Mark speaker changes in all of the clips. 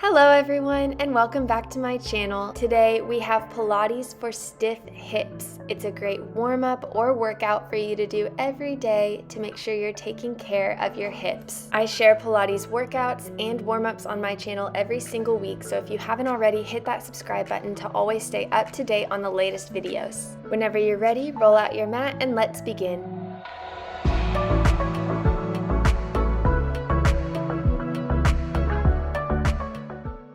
Speaker 1: Hello everyone and welcome back to my channel. Today we have Pilates for stiff hips. It's a great warm-up or workout for you to do every day to make sure you're taking care of your hips. I share Pilates workouts and warm-ups on my channel every single week, so if you haven't already, hit that subscribe button to always stay up to date on the latest videos. Whenever you're ready, roll out your mat and let's begin.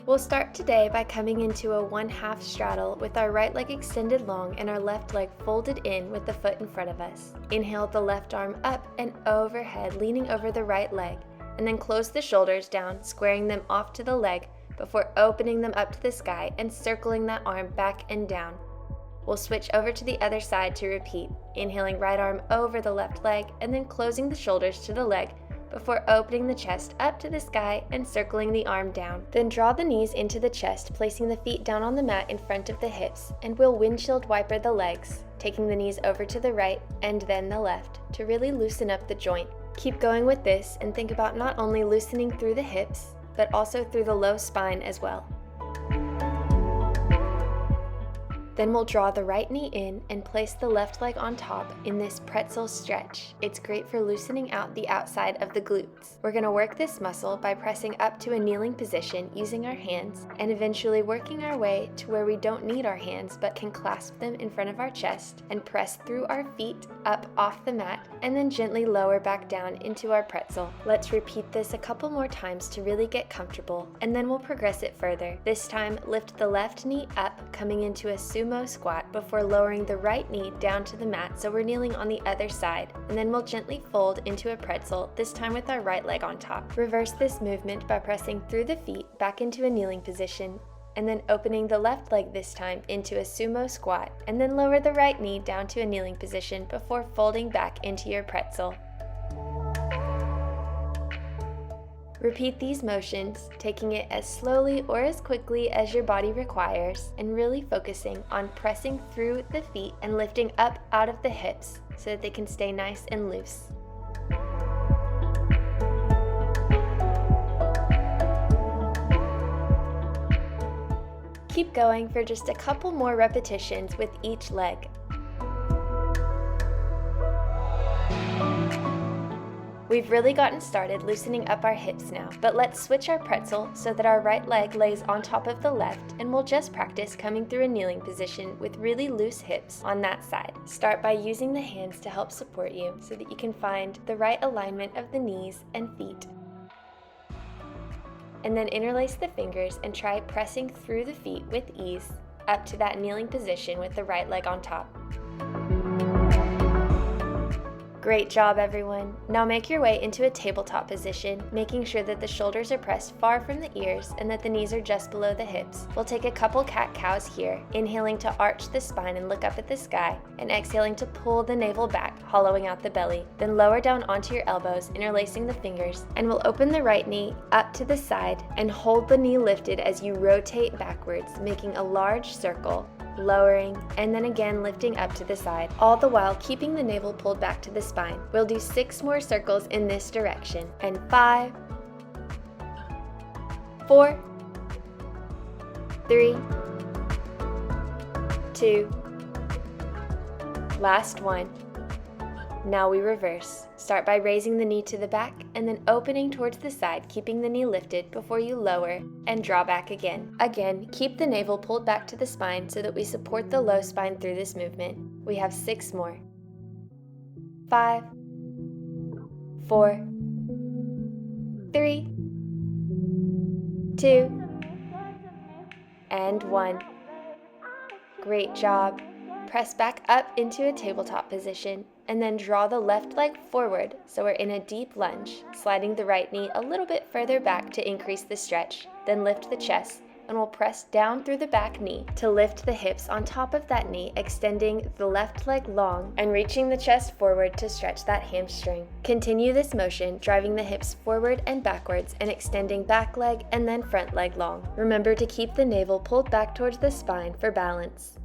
Speaker 1: We'll start today by coming into a 1/2 straddle with our right leg extended long and our left leg folded in with the foot in front of us. Inhale the left arm up and overhead, leaning over the right leg, and then close the shoulders down, squaring them off to the leg before opening them up to the sky and circling that arm back and down. We'll switch over to the other side to repeat, inhaling right arm over the left leg and then closing the shoulders to the leg before opening the chest up to the sky and circling the arm down. Then draw the knees into the chest, placing the feet down on the mat in front of the hips, and we'll windshield wiper the legs, taking the knees over to the right and then the left to really loosen up the joint. Keep going with this and think about not only loosening through the hips, but also through the low spine as well. Then we'll draw the right knee in and place the left leg on top in this pretzel stretch. It's great for loosening out the outside of the glutes. We're going to work this muscle by pressing up to a kneeling position using our hands and eventually working our way to where we don't need our hands but can clasp them in front of our chest and press through our feet up off the mat and then gently lower back down into our pretzel. Let's repeat this a couple more times to really get comfortable, and then we'll progress it further. This time, lift the left knee up, coming into a sumo squat before lowering the right knee down to the mat so we're kneeling on the other side, and then we'll gently fold into a pretzel, this time with our right leg on top. Reverse this movement by pressing through the feet back into a kneeling position and then opening the left leg this time into a sumo squat, and then lower the right knee down to a kneeling position before folding back into your pretzel. Repeat these motions, taking it as slowly or as quickly as your body requires, and really focusing on pressing through the feet and lifting up out of the hips so that they can stay nice and loose. Keep going for just a couple more repetitions with each leg. We've really gotten started loosening up our hips now, but let's switch our pretzel so that our right leg lays on top of the left, and we'll just practice coming through a kneeling position with really loose hips on that side. Start by using the hands to help support you so that you can find the right alignment of the knees and feet. And then interlace the fingers and try pressing through the feet with ease up to that kneeling position with the right leg on top. Great job, everyone. Now make your way into a tabletop position, making sure that the shoulders are pressed far from the ears and that the knees are just below the hips. We'll take a couple cat-cows here, inhaling to arch the spine and look up at the sky, and exhaling to pull the navel back, hollowing out the belly. Then lower down onto your elbows, interlacing the fingers, and we'll open the right knee up to the side and hold the knee lifted as you rotate backwards, making a large circle, lowering, and then again lifting up to the side, all the while keeping the navel pulled back to the spine. We'll do 6 more circles in this direction, and 5, 4, 3, 2, last one. Now we reverse. Start by raising the knee to the back and then opening towards the side, keeping the knee lifted before you lower and draw back again. Again, keep the navel pulled back to the spine so that we support the low spine through this movement. We have 6 more. 5, 4, 3, 2, and 1. Great job. Press back up into a tabletop position and then draw the left leg forward so we're in a deep lunge, sliding the right knee a little bit further back to increase the stretch. Then lift the chest and we'll press down through the back knee to lift the hips on top of that knee, extending the left leg long and reaching the chest forward to stretch that hamstring. Continue this motion, driving the hips forward and backwards and extending back leg and then front leg long. Remember to keep the navel pulled back towards the spine for balance.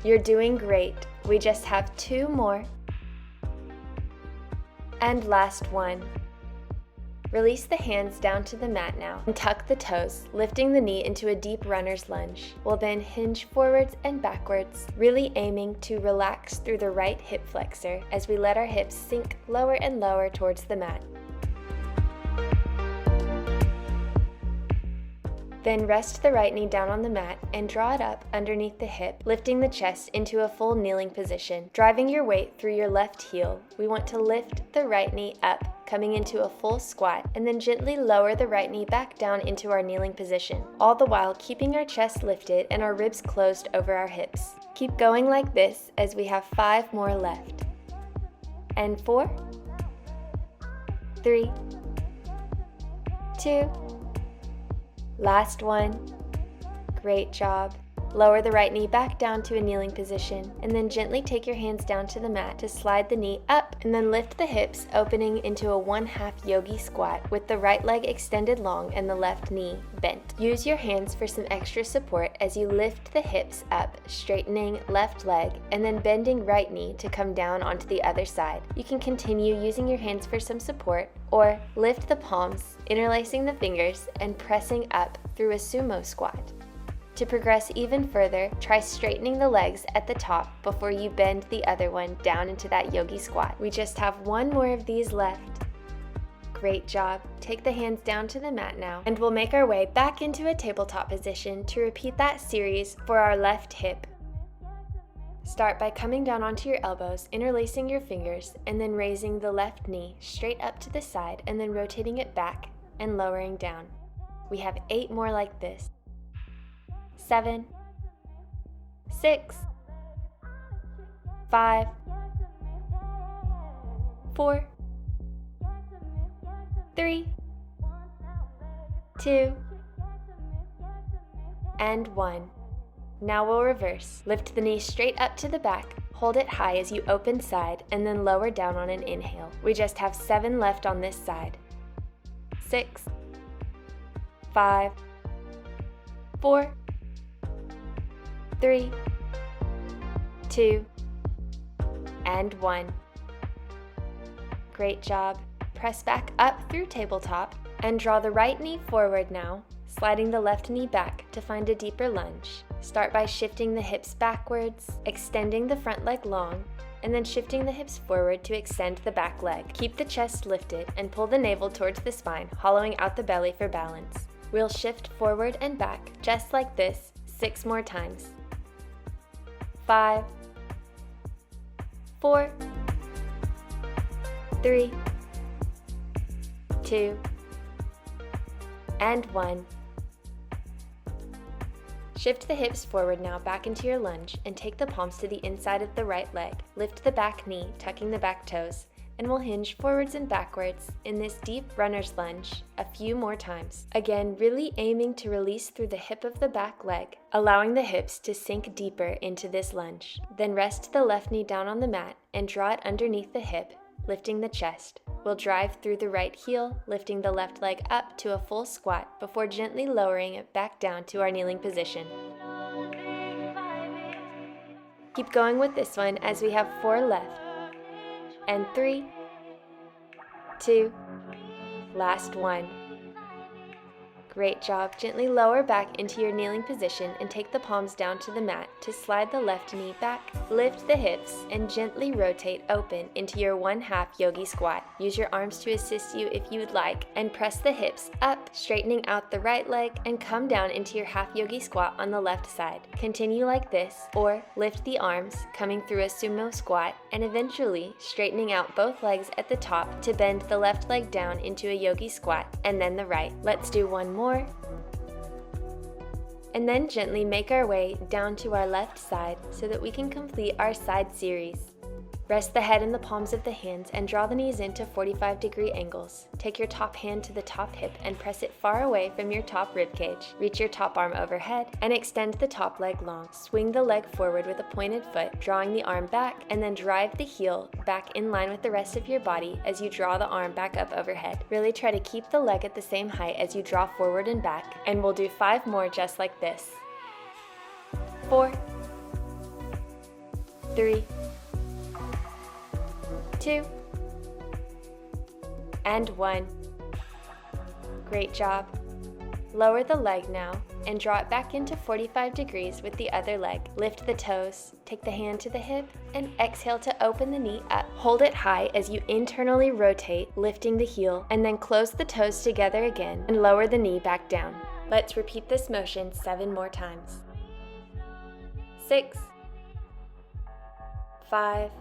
Speaker 1: You're doing great. We just have 2 more. And last one. Release the hands down to the mat now and tuck the toes, lifting the knee into a deep runner's lunge. We'll then hinge forwards and backwards, really aiming to relax through the right hip flexor as we let our hips sink lower and lower towards the mat. Then rest the right knee down on the mat and draw it up underneath the hip, lifting the chest into a full kneeling position. Driving your weight through your left heel, we want to lift the right knee up, coming into a full squat, and then gently lower the right knee back down into our kneeling position, all the while keeping our chest lifted and our ribs closed over our hips. Keep going like this as we have 5 more left. And 4, 3, 2, last one. Great job. Lower the right knee back down to a kneeling position, and then gently take your hands down to the mat to slide the knee up, and then lift the hips, opening into a 1/2 yogi squat with the right leg extended long and the left knee bent. Use your hands for some extra support as you lift the hips up, straightening left leg, and then bending right knee to come down onto the other side. You can continue using your hands for some support, or lift the palms, interlacing the fingers, and pressing up through a sumo squat. To progress even further, try straightening the legs at the top before you bend the other one down into that yogi squat. We just have one more of these left. Great job. Take the hands down to the mat now, and we'll make our way back into a tabletop position to repeat that series for our left hip. Start by coming down onto your elbows, interlacing your fingers, and then raising the left knee straight up to the side and then rotating it back and lowering down. We have 8 more like this. 7, 6, 5, 4, 3, 2, and 1. Now we'll reverse. Lift the knee straight up to the back, hold it high as you open side, and then lower down on an inhale. We just have 7 left on this side. 6, 5, 4, 3, 2, and 1. Great job. Press back up through tabletop and draw the right knee forward now, sliding the left knee back to find a deeper lunge. Start by shifting the hips backwards, extending the front leg long, and then shifting the hips forward to extend the back leg. Keep the chest lifted and pull the navel towards the spine, hollowing out the belly for balance. We'll shift forward and back, just like this, 6 more times. 5, 4, 3, 2, and 1. Shift the hips forward now back into your lunge and take the palms to the inside of the right leg. Lift the back knee, tucking the back toes, and we'll hinge forwards and backwards in this deep runner's lunge a few more times. Again, really aiming to release through the hip of the back leg, allowing the hips to sink deeper into this lunge. Then rest the left knee down on the mat and draw it underneath the hip, lifting the chest. We'll drive through the right heel, lifting the left leg up to a full squat before gently lowering it back down to our kneeling position. Keep going with this one as we have 4 left. And 3, 2, last one. Great job. Gently lower back into your kneeling position and take the palms down to the mat to slide the left knee back, lift the hips, and gently rotate open into your 1/2 yogi squat. Use your arms to assist you if you would like, and press the hips up, straightening out the right leg, and come down into your 1/2 yogi squat on the left side. Continue like this, or lift the arms, coming through a sumo squat, and eventually straightening out both legs at the top to bend the left leg down into a yogi squat, and then the right. Let's do one more. And then gently make our way down to our left side so that we can complete our side series. Rest the head in the palms of the hands and draw the knees into 45-degree angles. Take your top hand to the top hip and press it far away from your top rib cage. Reach your top arm overhead and extend the top leg long. Swing the leg forward with a pointed foot, drawing the arm back, and then drive the heel back in line with the rest of your body as you draw the arm back up overhead. Really try to keep the leg at the same height as you draw forward and back, and we'll do 5 more just like this. 4, 3, 2, and 1. Great job. Lower the leg now and draw it back into 45 degrees with the other leg. Lift the toes, take the hand to the hip, and exhale to open the knee up. Hold it high as you internally rotate, lifting the heel, and then close the toes together again and lower the knee back down. Let's repeat this motion 7 more times. 6, 5,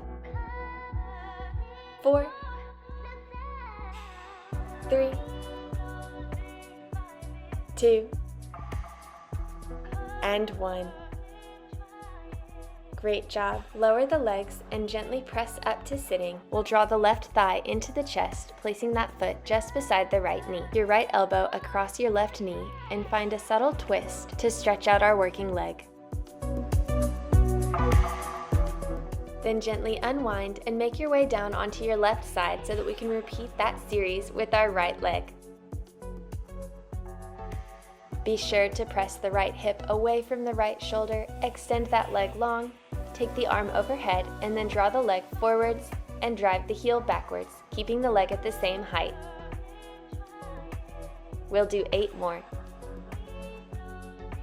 Speaker 1: 4, 3, 2, and 1. Great job. Lower the legs and gently press up to sitting. We'll draw the left thigh into the chest, placing that foot just beside the right knee. Your right elbow across your left knee and find a subtle twist to stretch out our working leg. Then gently unwind and make your way down onto your left side so that we can repeat that series with our right leg. Be sure to press the right hip away from the right shoulder, extend that leg long, take the arm overhead, and then draw the leg forwards and drive the heel backwards, keeping the leg at the same height. We'll do 8 more.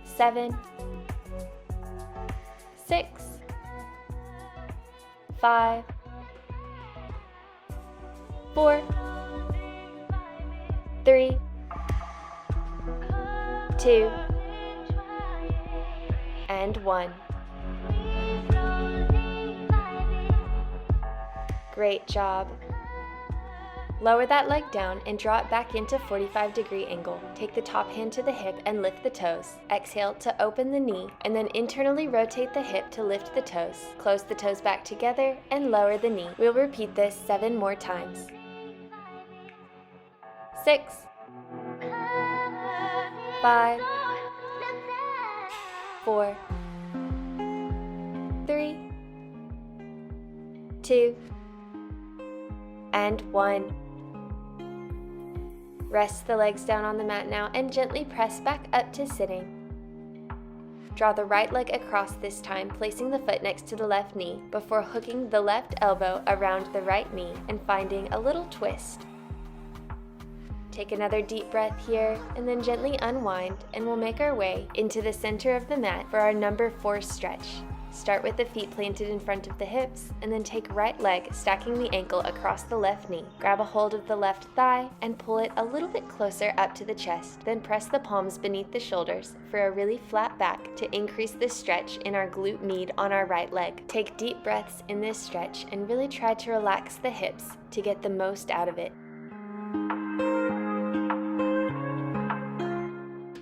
Speaker 1: 7, 6, 5, 4, 3, 2, and 1. Great job. Lower that leg down and draw it back into 45-degree angle. Take the top hand to the hip and lift the toes. Exhale to open the knee and then internally rotate the hip to lift the toes. Close the toes back together and lower the knee. We'll repeat this 7 more times. 6, 5, 4, 3, 2, and 1. Rest the legs down on the mat now and gently press back up to sitting. Draw the right leg across this time, placing the foot next to the left knee before hooking the left elbow around the right knee and finding a little twist. Take another deep breath here and then gently unwind, and we'll make our way into the center of the mat for our number 4 stretch. Start with the feet planted in front of the hips and then take right leg, stacking the ankle across the left knee. Grab a hold of the left thigh and pull it a little bit closer up to the chest. Then press the palms beneath the shoulders for a really flat back to increase the stretch in our glute med on our right leg. Take deep breaths in this stretch and really try to relax the hips to get the most out of it.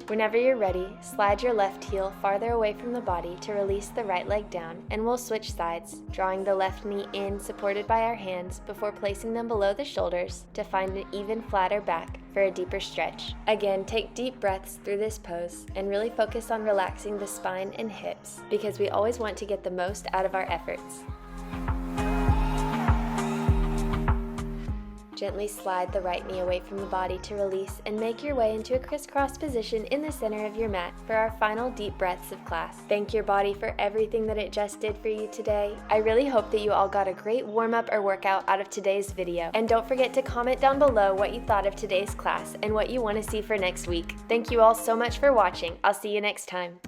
Speaker 1: Whenever you're ready, slide your left heel farther away from the body to release the right leg down, and we'll switch sides, drawing the left knee in supported by our hands before placing them below the shoulders to find an even flatter back for a deeper stretch. Again, take deep breaths through this pose and really focus on relaxing the spine and hips because we always want to get the most out of our efforts. Gently slide the right knee away from the body to release and make your way into a crisscross position in the center of your mat for our final deep breaths of class. Thank your body for everything that it just did for you today. I really hope that you all got a great warm-up or workout out of today's video. And don't forget to comment down below what you thought of today's class and what you want to see for next week. Thank you all so much for watching. I'll see you next time.